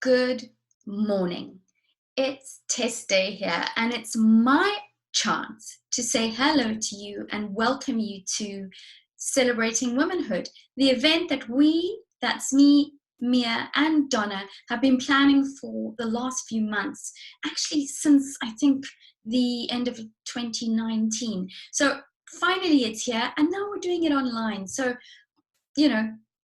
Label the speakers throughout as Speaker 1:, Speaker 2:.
Speaker 1: Good morning. It's Tess Day here, and it's my chance to say hello to you and welcome you to Celebrating Womanhood, the event that's me, Mia, and Donna, have been planning for the last few months, actually, since I think the end of 2019. So finally, it's here, and now we're doing it online. So, you know,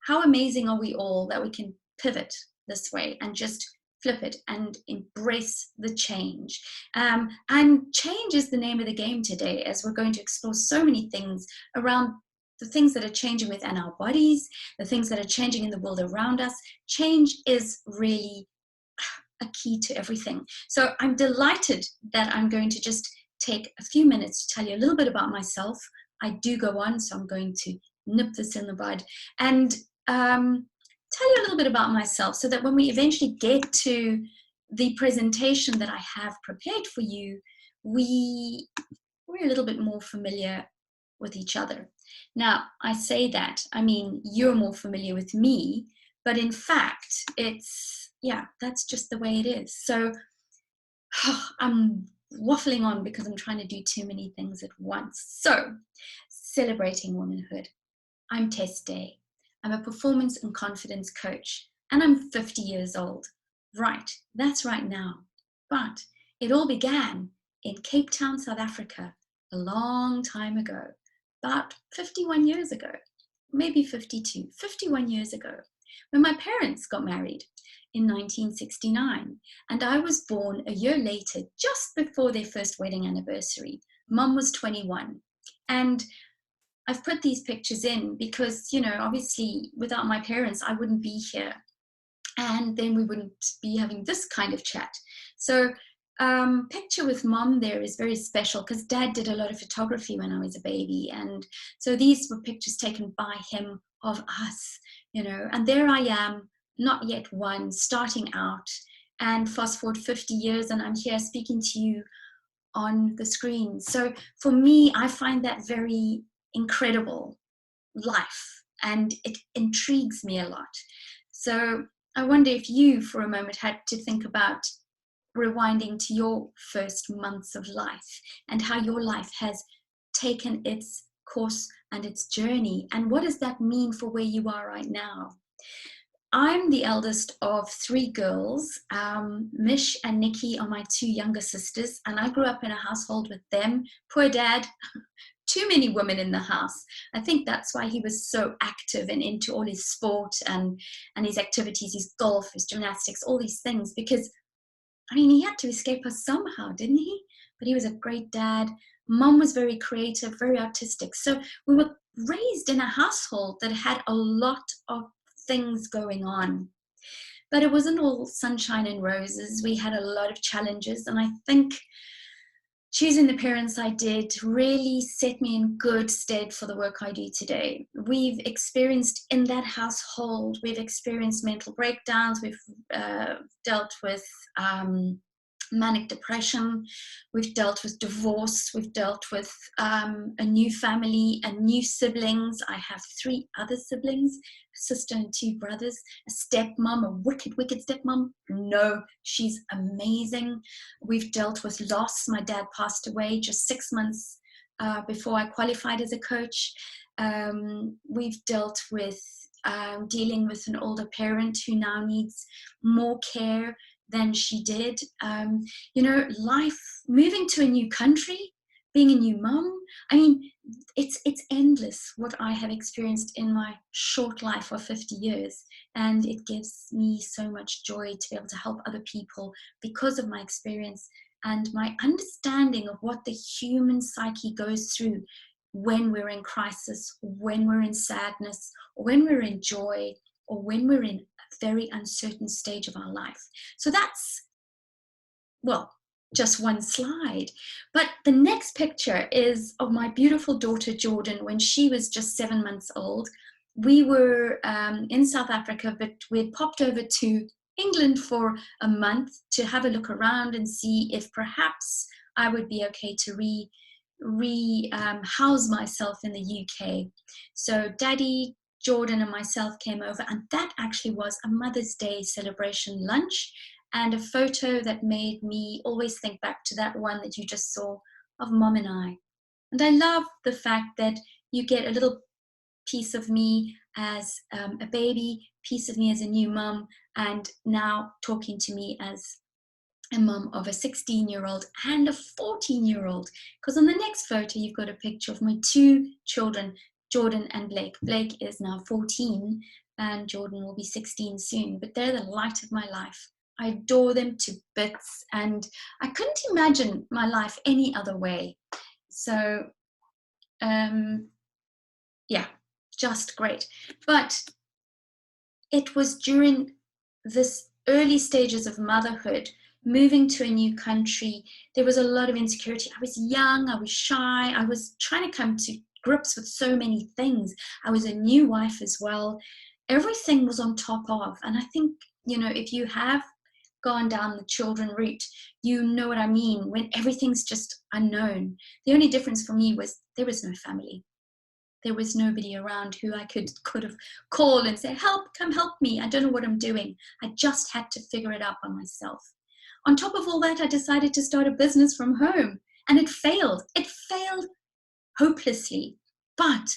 Speaker 1: how amazing are we all that we can pivot this way and just flip it and embrace the change. And change is the name of the game today, as we're going to explore so many things around the things that are changing within our bodies, the things that are changing in the world around us. Change is really a key to everything. So I'm delighted that I'm going to just take a few minutes to tell you a little bit about myself. I do go on, so I'm going to nip this in the bud and tell you a little bit about myself so that when we eventually get to the presentation that I have prepared for you, we're a little bit more familiar with each other. Now, I say that, I mean, you're more familiar with me, but in fact, that's just the way it is. So I'm waffling on because I'm trying to do too many things at once. So, celebrating womanhood. I'm Tess Day. I'm a performance and confidence coach, and I'm 50 years old. Right, that's right now. But it all began in Cape Town, South Africa, a long time ago, about 51 years ago, maybe 52, 51 years ago, when my parents got married in 1969, and I was born a year later, just before their first wedding anniversary. Mum was 21, and I've put these pictures in because, obviously without my parents, I wouldn't be here. And then we wouldn't be having this kind of chat. So picture with Mom there is very special because Dad did a lot of photography when I was a baby. And so these were pictures taken by him of us, and there I am, not yet one, starting out. And fast forward 50 years and I'm here speaking to you on the screen. So for me, I find that very incredible life, and it intrigues me a lot. So I wonder if you for a moment had to think about rewinding to your first months of life and how your life has taken its course and its journey, and what does that mean for where you are right now. I'm the eldest of three girls. Mish and Nikki are my two younger sisters, and I grew up in a household with them. Poor Dad, too many women in the house. I think that's why he was so active and into all his sport and his activities, his golf, his gymnastics, all these things, because, he had to escape us somehow, didn't he? But he was a great dad. Mum was very creative, very artistic. So we were raised in a household that had a lot of things going on. But it wasn't all sunshine and roses. We had a lot of challenges, and I think choosing the parents I did really set me in good stead for the work I do today. We've experienced in that household, we've experienced mental breakdowns, we've dealt with manic depression, we've dealt with divorce, we've dealt with a new family and new siblings. I have three other siblings, a sister and two brothers, a stepmom, a wicked stepmom. No, she's amazing. We've dealt with loss. My dad passed away just 6 months before I qualified as a coach. We've dealt with dealing with an older parent who now needs more care than she did. Life, moving to a new country, being a new mum. It's endless what I have experienced in my short life of 50 years. And it gives me so much joy to be able to help other people because of my experience and my understanding of what the human psyche goes through when we're in crisis, when we're in sadness, or when we're in joy, or when we're in a very uncertain stage of our life. So that's, just one slide. But the next picture is of my beautiful daughter, Jordan, when she was just 7 months old. We were in South Africa, but we had popped over to England for a month to have a look around and see if perhaps I would be okay to house myself in the UK. So Daddy Jordan and myself came over, and that actually was a Mother's Day celebration lunch and a photo that made me always think back to that one that you just saw of Mom and I. And I love the fact that you get a little piece of me as a baby, piece of me as a new mum, and now talking to me as a mum of a 16-year-old and a 14-year-old. Because on the next photo, you've got a picture of my two children, Jordan and Blake. Blake is now 14 and Jordan will be 16 soon, but they're the light of my life. I adore them to bits, and I couldn't imagine my life any other way. So, yeah, just great. But it was during this early stages of motherhood, moving to a new country, there was a lot of insecurity. I was young, I was shy, I was trying to come to grips with so many things. I was a new wife as well. Everything was on top of, and I think, if you have gone down the children route, you know what I mean, when everything's just unknown. The only difference for me was there was no family. There was nobody around who I could have called and say, help, come help me. I don't know what I'm doing. I just had to figure it out by myself. On top of all that, I decided to start a business from home, and it failed. It failed hopelessly. But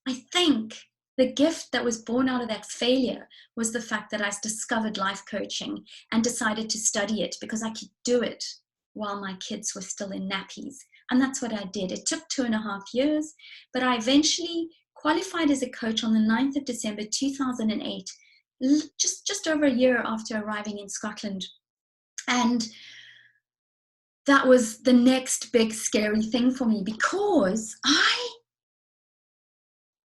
Speaker 1: I think the gift that was born out of that failure was the fact that I discovered life coaching and decided to study it because I could do it while my kids were still in nappies. And that's what I did. It took 2.5 years, but I eventually qualified as a coach on the 9th of December 2008, just over a year after arriving in Scotland. And that was the next big scary thing for me, because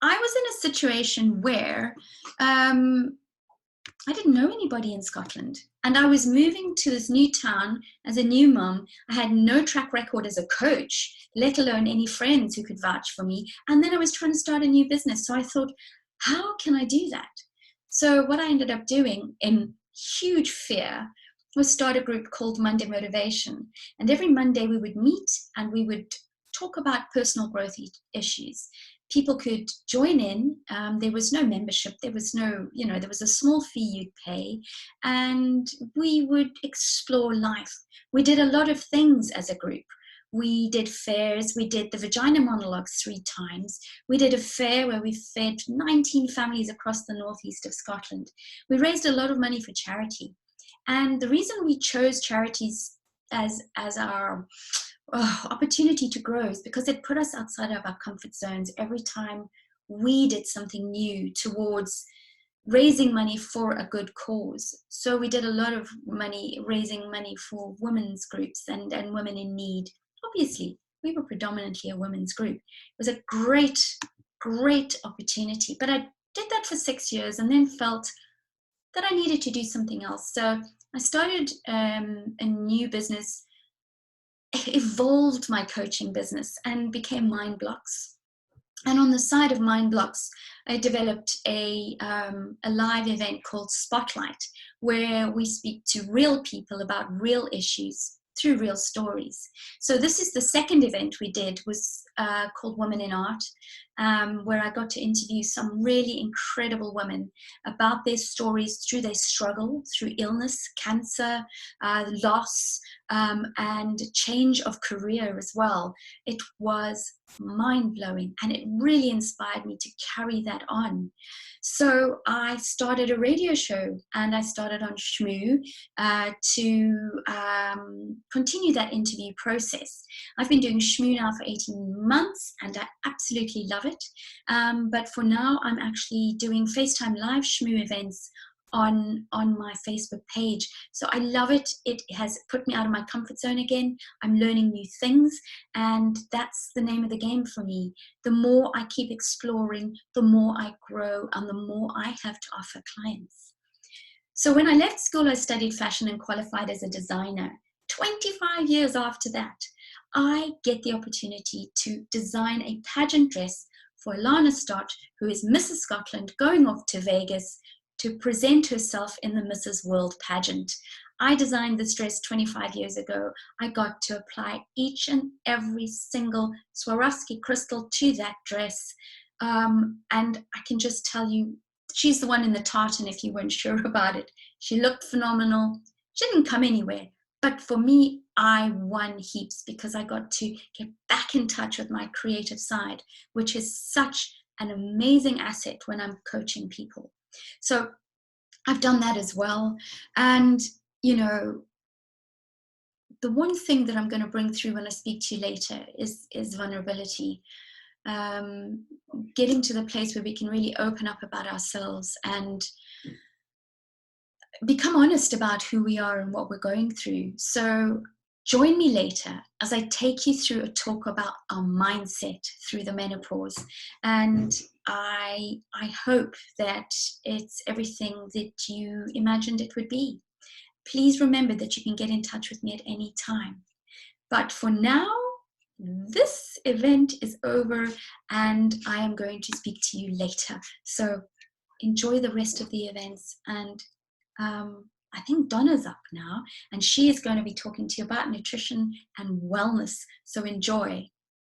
Speaker 1: I was in a situation where I didn't know anybody in Scotland, and I was moving to this new town as a new mum. I had no track record as a coach, let alone any friends who could vouch for me. And then I was trying to start a new business. So I thought, how can I do that? So what I ended up doing in huge fear was start a group called Monday Motivation. And every Monday we would meet and we would talk about personal growth issues. People could join in. There was no membership. There was no, there was a small fee you'd pay, and we would explore life. We did a lot of things as a group. We did fairs. We did the Vagina Monologues 3 times. We did a fair where we fed 19 families across the northeast of Scotland. We raised a lot of money for charity. And the reason we chose charities as our opportunity to grow is because it put us outside of our comfort zones every time we did something new towards raising money for a good cause. So we did a lot of raising money for women's groups and women in need. Obviously, we were predominantly a women's group. It was a great, great opportunity. But I did that for 6 years and then felt that I needed to do something else. So I started a new business, evolved my coaching business, and became Mind Blocks. And on the side of Mind Blocks, I developed a live event called Spotlight, where we speak to real people about real issues through real stories. So this is the second event we did, was called Women in Art, where I got to interview some really incredible women about their stories through their struggle, through illness, cancer, loss, and change of career as well. It was mind-blowing, and it really inspired me to carry that on. So I started a radio show, and I started on Shmoo to continue that interview process. I've been doing Shmoo now for 18 months, and I absolutely love it. But for now, I'm actually doing FaceTime live Shmoo events on my Facebook page. So I love it. It has put me out of my comfort zone again. I'm learning new things, and that's the name of the game for me. The more I keep exploring, the more I grow and the more I have to offer clients. So when I left school, I studied fashion and qualified as a designer. 25 years after that, I get the opportunity to design a pageant dress for Lana Stott, who is Mrs. Scotland, going off to Vegas to present herself in the Mrs. World pageant. I designed this dress 25 years ago. I got to apply each and every single Swarovski crystal to that dress. And I can just tell you, she's the one in the tartan, if you weren't sure about it. She looked phenomenal. She didn't come anywhere. But for me, I won heaps because I got to get back in touch with my creative side, which is such an amazing asset when I'm coaching people. So I've done that as well. And, you know, the one thing that I'm going to bring through when I speak to you later is vulnerability. Um, Getting to the place where we can really open up about ourselves and become honest about who we are and what we're going through. So join me later as I take you through a talk about our mindset through the menopause. And I hope that it's everything that you imagined it would be. Please remember that you can get in touch with me at any time. But for now, this event is over and I am going to speak to you later. So enjoy the rest of the events. And I think Donna's up now and she is going to be talking to you about nutrition and wellness. So enjoy.